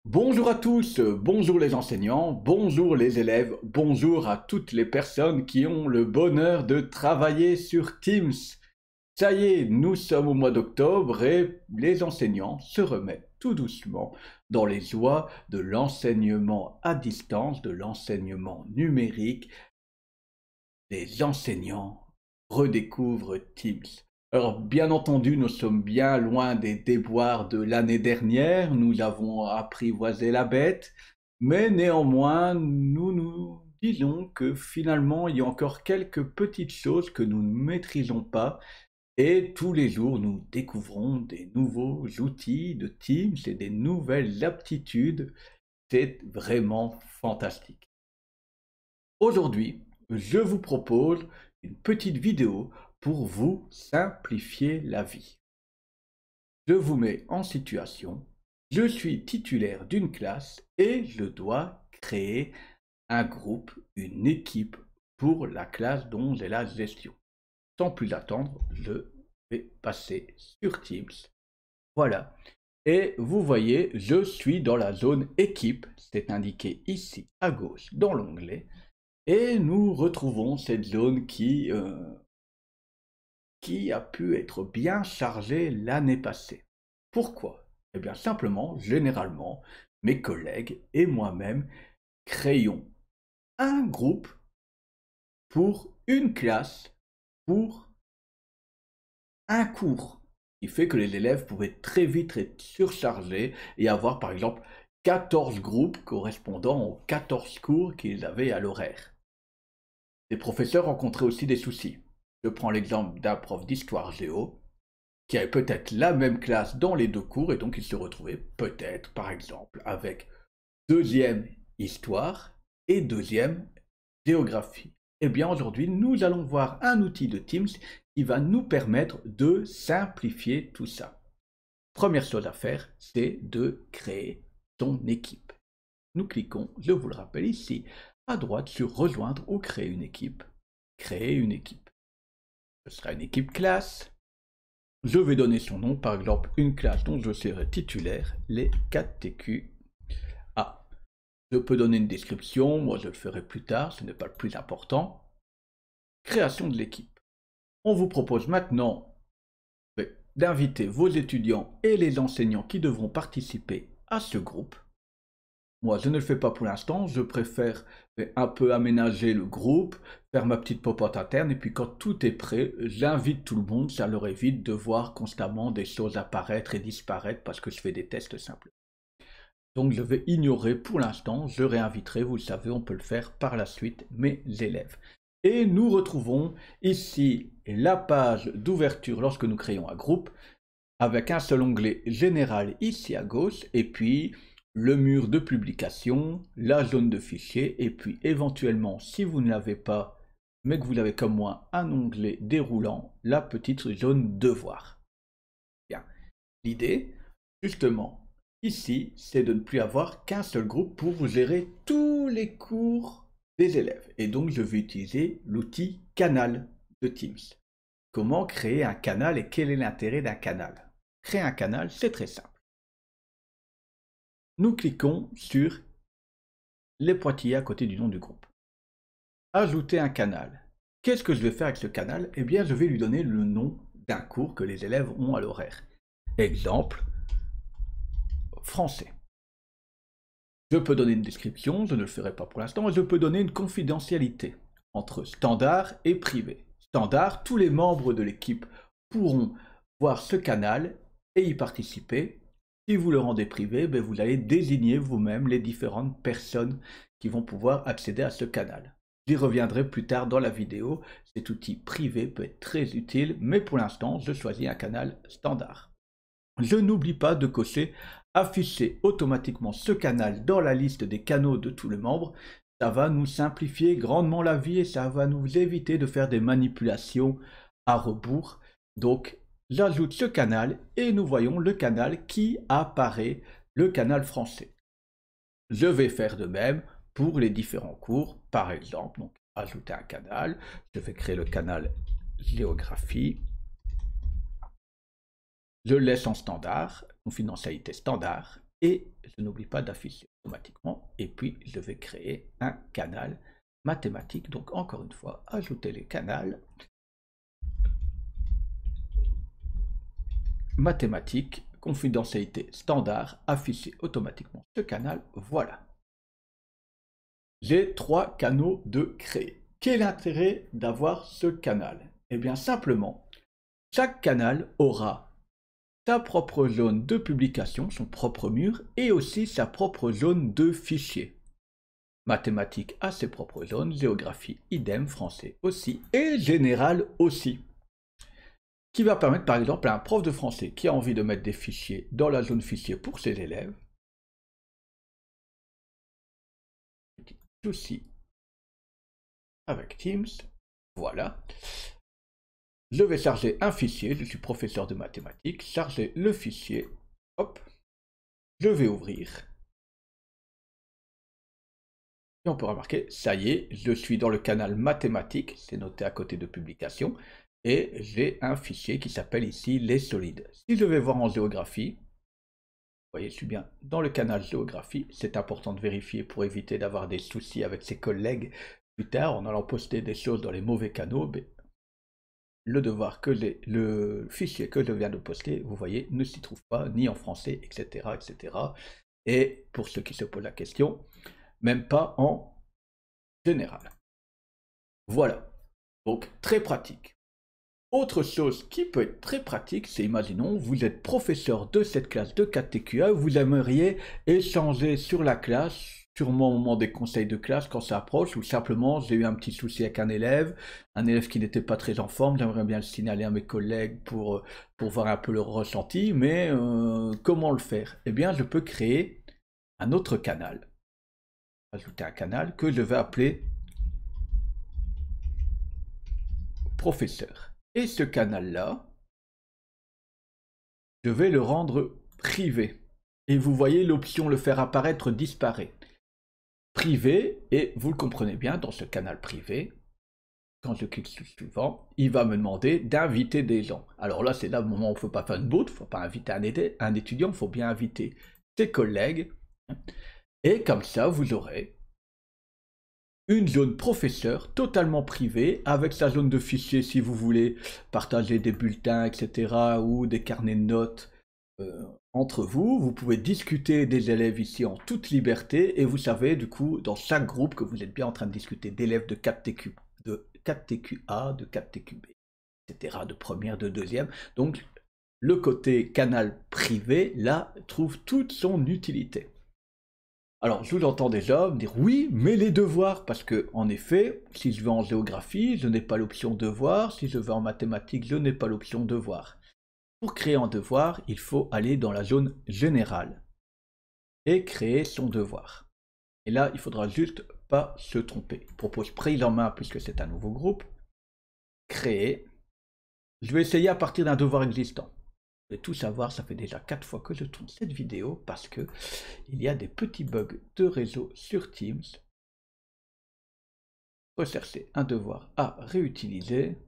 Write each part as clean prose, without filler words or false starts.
Bonjour à tous, bonjour les enseignants, bonjour les élèves, bonjour à toutes les personnes qui ont le bonheur de travailler sur Teams. Ça y est, nous sommes au mois d'octobre et les enseignants se remettent tout doucement dans les joies de l'enseignement à distance, de l'enseignement numérique. Les enseignants redécouvrent Teams. Alors, bien entendu, nous sommes bien loin des déboires de l'année dernière, nous avons apprivoisé la bête, mais néanmoins, nous nous disons que finalement, il y a encore quelques petites choses que nous ne maîtrisons pas, et tous les jours, nous découvrons des nouveaux outils de Teams et des nouvelles aptitudes. C'est vraiment fantastique. Aujourd'hui, je vous propose une petite vidéo pour vous simplifier la vie. Je vous mets en situation. Je suis titulaire d'une classe et je dois créer un groupe, une équipe pour la classe dont j'ai la gestion. Sans plus attendre, je vais passer sur Teams. Voilà. Et vous voyez, je suis dans la zone équipe. C'est indiqué ici à gauche dans l'onglet. Et nous retrouvons cette zone qui a pu être bien chargée l'année passée. Pourquoi? Eh bien simplement, généralement, mes collègues et moi-même créons un groupe pour une classe, pour un cours, qui fait que les élèves pouvaient très vite être surchargés et avoir par exemple 14 groupes correspondant aux 14 cours qu'ils avaient à l'horaire. Les professeurs rencontraient aussi des soucis. Je prends l'exemple d'un prof d'histoire géo qui avait peut-être la même classe dans les deux cours et donc il se retrouvait peut-être, par exemple, avec deuxième histoire et deuxième géographie. Eh bien aujourd'hui, nous allons voir un outil de Teams qui va nous permettre de simplifier tout ça. Première chose à faire, c'est de créer ton équipe. Nous cliquons, je vous le rappelle ici, à droite sur rejoindre ou créer une équipe. Créer une équipe. Ce sera une équipe classe. Je vais donner son nom, par exemple une classe dont je serai titulaire, les 4TQ. Ah, je peux donner une description, moi je le ferai plus tard, ce n'est pas le plus important. Création de l'équipe. On vous propose maintenant d'inviter vos étudiants et les enseignants qui devront participer à ce groupe. Moi, je ne le fais pas pour l'instant, je préfère un peu aménager le groupe, faire ma petite popote interne, et puis quand tout est prêt, j'invite tout le monde, ça leur évite de voir constamment des choses apparaître et disparaître parce que je fais des tests simples. Donc je vais ignorer pour l'instant, je réinviterai, vous le savez, on peut le faire par la suite, mes élèves. Et nous retrouvons ici la page d'ouverture lorsque nous créons un groupe, avec un seul onglet général ici à gauche, et puis le mur de publication, la zone de fichiers, et puis éventuellement, si vous ne l'avez pas, mais que vous avez comme moi un onglet déroulant, la petite zone devoir. Bien. L'idée, justement, ici, c'est de ne plus avoir qu'un seul groupe pour gérer tous les cours des élèves. Et donc, je vais utiliser l'outil canal de Teams. Comment créer un canal et quel est l'intérêt d'un canal? Créer un canal, c'est très simple. Nous cliquons sur les pointillés à côté du nom du groupe. Ajouter un canal. Qu'est-ce que je vais faire avec ce canal? Eh bien, je vais lui donner le nom d'un cours que les élèves ont à l'horaire. Exemple, français. Je peux donner une description, je ne le ferai pas pour l'instant, et je peux donner une confidentialité entre standard et privé. Standard, tous les membres de l'équipe pourront voir ce canal et y participer. Si vous le rendez privé, vous allez désigner vous-même les différentes personnes qui vont pouvoir accéder à ce canal. J'y reviendrai plus tard dans la vidéo. Cet outil privé peut être très utile, mais pour l'instant, je choisis un canal standard. Je n'oublie pas de cocher afficher automatiquement ce canal dans la liste des canaux de tous les membres. Ça va nous simplifier grandement la vie et ça va nous éviter de faire des manipulations à rebours. Donc, j'ajoute ce canal et nous voyons le canal qui apparaît, le canal français. Je vais faire de même pour les différents cours. Par exemple, donc, ajouter un canal. Je vais créer le canal géographie. Je le laisse en standard, confidentialité standard, et je n'oublie pas d'afficher automatiquement. Et puis, je vais créer un canal mathématique. Donc, encore une fois, ajouter les canaux mathématiques, confidentialité standard, afficher automatiquement ce canal. Voilà. J'ai 3 canaux de créer. Quel est l'intérêt d'avoir ce canal? Eh bien, simplement, chaque canal aura sa propre zone de publication, son propre mur, et aussi sa propre zone de fichiers. Mathématiques a ses propres zones, géographie idem, français aussi, et général aussi. Qui va permettre par exemple à un prof de français qui a envie de mettre des fichiers dans la zone fichier pour ses élèves, petit souci avec Teams, voilà. Je vais charger un fichier, je suis professeur de mathématiques, charger le fichier, hop, je vais ouvrir. Et on peut remarquer, ça y est, je suis dans le canal mathématiques, c'est noté à côté de publication, et j'ai un fichier qui s'appelle ici les solides. Si je vais voir en géographie, vous voyez, je suis bien dans le canal géographie, c'est important de vérifier pour éviter d'avoir des soucis avec ses collègues plus tard en allant poster des choses dans les mauvais canaux. Mais le fichier que je viens de poster, vous voyez, ne s'y trouve pas, ni en français, etc., etc. Et pour ceux qui se posent la question, même pas en général. Voilà, donc très pratique. Autre chose qui peut être très pratique, c'est imaginons, vous êtes professeur de cette classe de 4TQA, vous aimeriez échanger sur la classe, sûrement au moment des conseils de classe quand ça approche, ou simplement j'ai eu un petit souci avec un élève qui n'était pas très en forme, j'aimerais bien le signaler à mes collègues pour voir un peu leur ressenti, mais comment le faire? Eh bien, je peux créer un autre canal, ajouter un canal que je vais appeler professeur. Et ce canal-là, je vais le rendre privé. Et vous voyez l'option le faire apparaître disparaît. Privé, et vous le comprenez bien, dans ce canal privé, quand je clique sur suivant, il va me demander d'inviter des gens. Alors là, c'est là le moment où il ne faut pas faire une botte, il ne faut pas inviter un étudiant, il faut bien inviter ses collègues. Et comme ça, vous aurez une zone professeur totalement privée, avec sa zone de fichiers si vous voulez partager des bulletins, etc., ou des carnets de notes entre vous. Vous pouvez discuter des élèves ici en toute liberté, et vous savez du coup dans chaque groupe que vous êtes bien en train de discuter d'élèves de 4TQ, de 4TQA, de 4TQB, etc., de première, de deuxième. Donc le côté canal privé, là, trouve toute son utilité. Alors, je vous entends déjà me dire oui, mais les devoirs, parce que en effet, si je vais en géographie, je n'ai pas l'option devoir, si je vais en mathématiques, je n'ai pas l'option devoir. Pour créer un devoir, il faut aller dans la zone générale et créer son devoir. Et là, il faudra juste pas se tromper. Je propose prise en main puisque c'est un nouveau groupe. Créer. Je vais essayer à partir d'un devoir existant. Vous devez tout savoir, ça fait déjà 4 fois que je tourne cette vidéo parce que il y a des petits bugs de réseau sur Teams. Rechercher un devoir à réutiliser.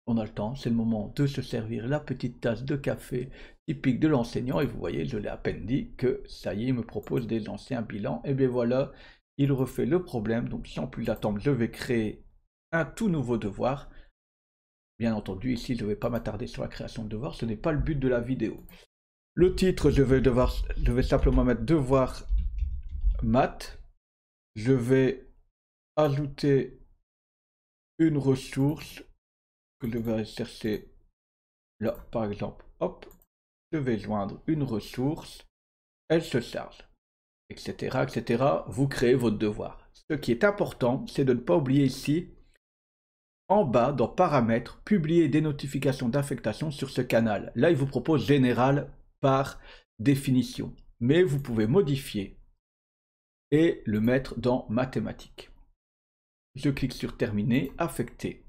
On a le temps, c'est le moment de se servir la petite tasse de café typique de l'enseignant et vous voyez, je l'ai à peine dit que ça y est, il me propose des anciens bilans. Et bien voilà, il refait le problème, donc sans plus attendre, je vais créer un tout nouveau devoir. Bien entendu, ici, je ne vais pas m'attarder sur la création de devoirs, ce n'est pas le but de la vidéo. Le titre, je vais simplement mettre devoir maths. Je vais ajouter une ressource que je vais chercher là, par exemple. Hop, je vais joindre une ressource, elle se charge, etc., etc. Vous créez votre devoir. Ce qui est important, c'est de ne pas oublier ici, en bas, dans paramètres, publier des notifications d'affectation sur ce canal. Là, il vous propose général par définition. Mais vous pouvez modifier et le mettre dans mathématiques. Je clique sur terminer, affecter.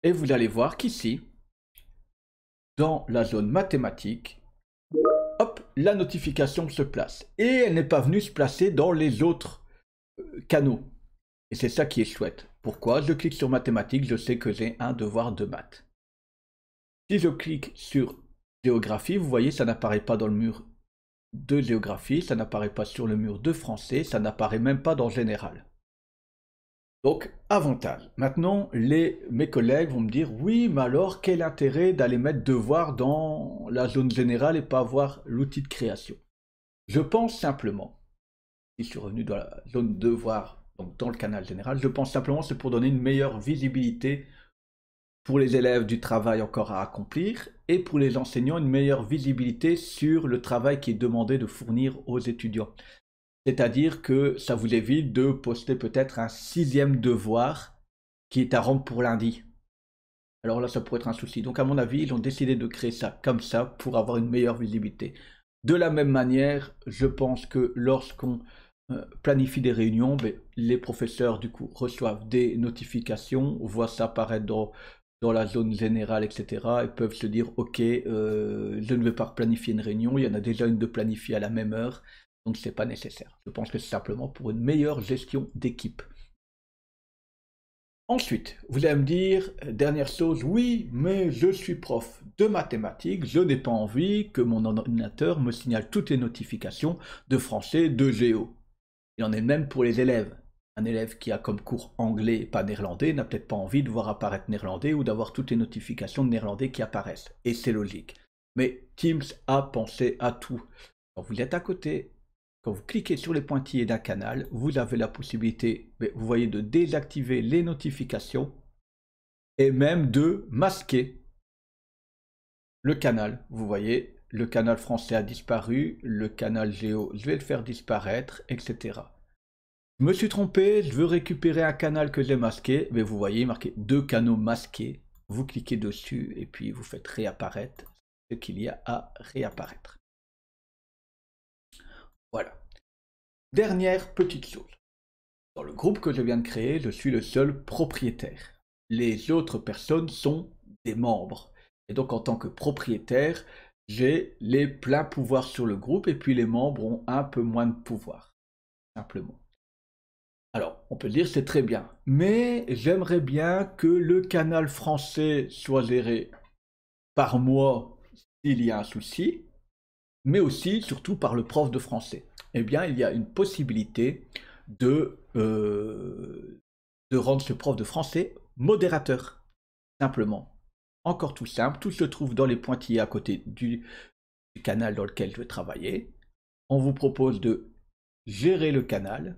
Et vous allez voir qu'ici, dans la zone mathématiques, hop, la notification se place. Et elle n'est pas venue se placer dans les autres canaux. Et c'est ça qui est chouette. Pourquoi? Je clique sur mathématiques, je sais que j'ai un devoir de maths. Si je clique sur géographie, vous voyez, ça n'apparaît pas dans le mur de géographie, ça n'apparaît pas sur le mur de français, ça n'apparaît même pas dans général. Donc, avantage. Maintenant, mes collègues vont me dire, oui, mais alors, quel intérêt d'aller mettre devoir dans la zone générale et pas avoir l'outil de création? Je pense simplement, si je suis revenu dans la zone devoir, donc dans le canal général, je pense simplement que c'est pour donner une meilleure visibilité pour les élèves du travail encore à accomplir et pour les enseignants une meilleure visibilité sur le travail qui est demandé de fournir aux étudiants. C'est-à-dire que ça vous évite de poster peut-être un 6e devoir qui est à rendre pour lundi. Alors là, ça pourrait être un souci. Donc à mon avis, ils ont décidé de créer ça comme ça pour avoir une meilleure visibilité. De la même manière, je pense que lorsqu'on planifie des réunions, les professeurs du coup reçoivent des notifications, voient ça apparaître dans la zone générale, etc. Et peuvent se dire, ok, je ne vais pas planifier une réunion, il y en a déjà une de planifiée à la même heure. Donc c'est pas nécessaire. Je pense que c'est simplement pour une meilleure gestion d'équipe. Ensuite, vous allez me dire, dernière chose, oui, mais je suis prof de mathématiques, je n'ai pas envie que mon ordinateur me signale toutes les notifications de français, de géo. Il en est même pour les élèves. Un élève qui a comme cours anglais et pas néerlandais n'a peut-être pas envie de voir apparaître néerlandais ou d'avoir toutes les notifications de néerlandais qui apparaissent. Et c'est logique. Mais Teams a pensé à tout. Quand vous êtes à côté, quand vous cliquez sur les pointillés d'un canal, vous avez la possibilité, vous voyez, de désactiver les notifications et même de masquer le canal. Vous voyez, le canal français a disparu, le canal géo, je vais le faire disparaître, etc. Je me suis trompé, je veux récupérer un canal que j'ai masqué, mais vous voyez marqué 2 canaux masqués. Vous cliquez dessus et puis vous faites réapparaître ce qu'il y a à réapparaître. Voilà. Dernière petite chose. Dans le groupe que je viens de créer, je suis le seul propriétaire. Les autres personnes sont des membres. Et donc en tant que propriétaire, j'ai les pleins pouvoirs sur le groupe et puis les membres ont un peu moins de pouvoir. Simplement. Alors, on peut dire c'est très bien. Mais j'aimerais bien que le canal français soit géré par moi s'il y a un souci, mais aussi, surtout, par le prof de français. Eh bien, il y a une possibilité de rendre ce prof de français modérateur, simplement. Encore tout simple, tout se trouve dans les pointillés à côté du canal dans lequel je vais travailler. On vous propose de gérer le canal.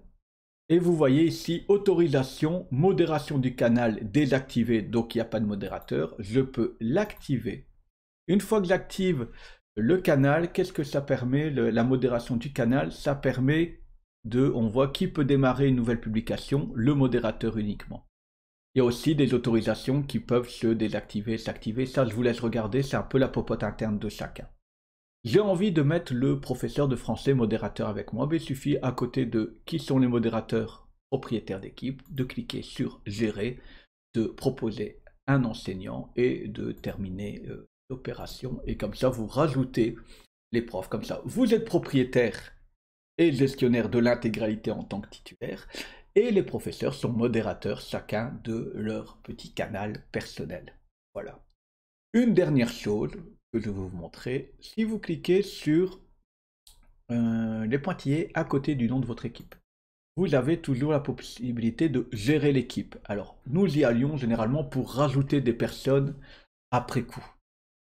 Et vous voyez ici, autorisation, modération du canal désactivée, donc il n'y a pas de modérateur. Je peux l'activer. Une fois que j'active le canal, qu'est-ce que ça permet, la modération du canal? Ça permet on voit qui peut démarrer une nouvelle publication, le modérateur uniquement. Il y a aussi des autorisations qui peuvent se désactiver, s'activer. Ça, je vous laisse regarder, c'est un peu la popote interne de chacun. J'ai envie de mettre le professeur de français modérateur avec moi, mais il suffit à côté de qui sont les modérateurs propriétaires d'équipe, de cliquer sur gérer, de proposer un enseignant et de terminer l'opération. Et comme ça, vous rajoutez les profs. Comme ça, vous êtes propriétaire et gestionnaire de l'intégralité en tant que titulaire. Et les professeurs sont modérateurs chacun de leur petit canal personnel. Voilà. Une dernière chose que je vais vous montrer, si vous cliquez sur les pointillés à côté du nom de votre équipe, vous avez toujours la possibilité de gérer l'équipe. Alors, nous y allions généralement pour rajouter des personnes après coup.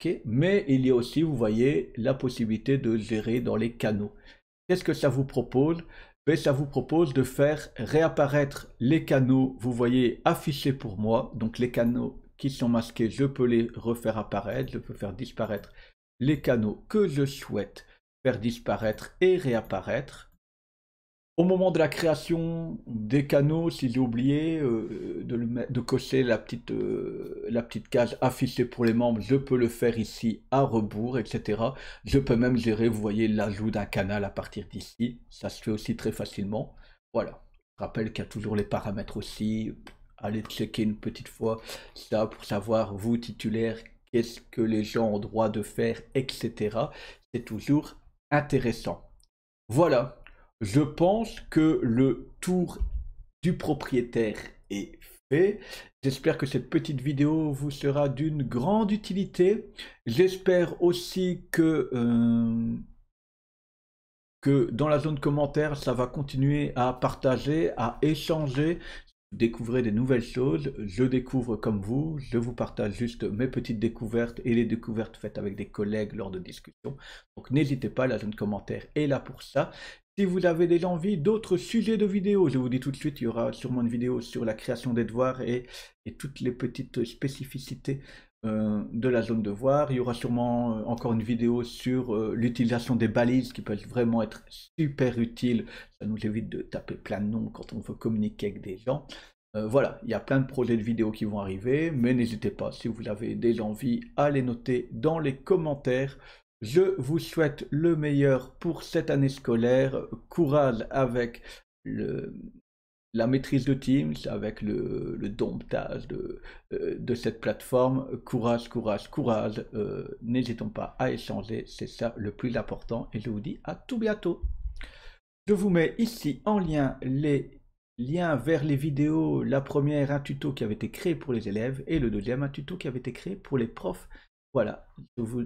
Okay, mais il y a aussi, vous voyez, la possibilité de gérer dans les canaux. Qu'est-ce que ça vous propose? Ben, ça vous propose de faire réapparaître les canaux, vous voyez, affichés pour moi. Donc les canaux qui sont masqués, je peux les refaire apparaître. Je peux faire disparaître les canaux que je souhaite faire disparaître et réapparaître. Au moment de la création des canaux, si j'ai oublié de cocher la petite case affichée pour les membres, je peux le faire ici à rebours, etc. Je peux même gérer, vous voyez, l'ajout d'un canal à partir d'ici. Ça se fait aussi très facilement. Voilà. Je rappelle qu'il y a toujours les paramètres aussi. Allez checker une petite fois ça pour savoir, vous, titulaire, qu'est-ce que les gens ont droit de faire, etc. C'est toujours intéressant. Voilà. Je pense que le tour du propriétaire est fait. J'espère que cette petite vidéo vous sera d'une grande utilité. J'espère aussi que dans la zone commentaire, ça va continuer à partager, à échanger. Vous découvrez des nouvelles choses, je découvre comme vous, je vous partage juste mes petites découvertes et les découvertes faites avec des collègues lors de discussions. Donc n'hésitez pas, la zone commentaire est là pour ça. Si vous avez des envies d'autres sujets de vidéos, je vous dis tout de suite, il y aura sûrement une vidéo sur la création des devoirs et toutes les petites spécificités de la zone de devoir. Il y aura sûrement encore une vidéo sur l'utilisation des balises qui peuvent vraiment être super utiles. Ça nous évite de taper plein de noms quand on veut communiquer avec des gens. Voilà, il y a plein de projets de vidéos qui vont arriver, mais n'hésitez pas, si vous avez des envies, à les noter dans les commentaires. Je vous souhaite le meilleur pour cette année scolaire. Courage avec la maîtrise de Teams, avec le domptage de cette plateforme. Courage, courage, courage. N'hésitons pas à échanger, c'est ça le plus important. Et je vous dis à tout bientôt. Je vous mets ici en lien les liens vers les vidéos. La première, un tuto qui avait été créé pour les élèves, et le deuxième, un tuto qui avait été créé pour les profs. Voilà,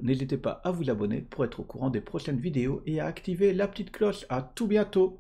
n'hésitez pas à vous abonner pour être au courant des prochaines vidéos et à activer la petite cloche. À tout bientôt.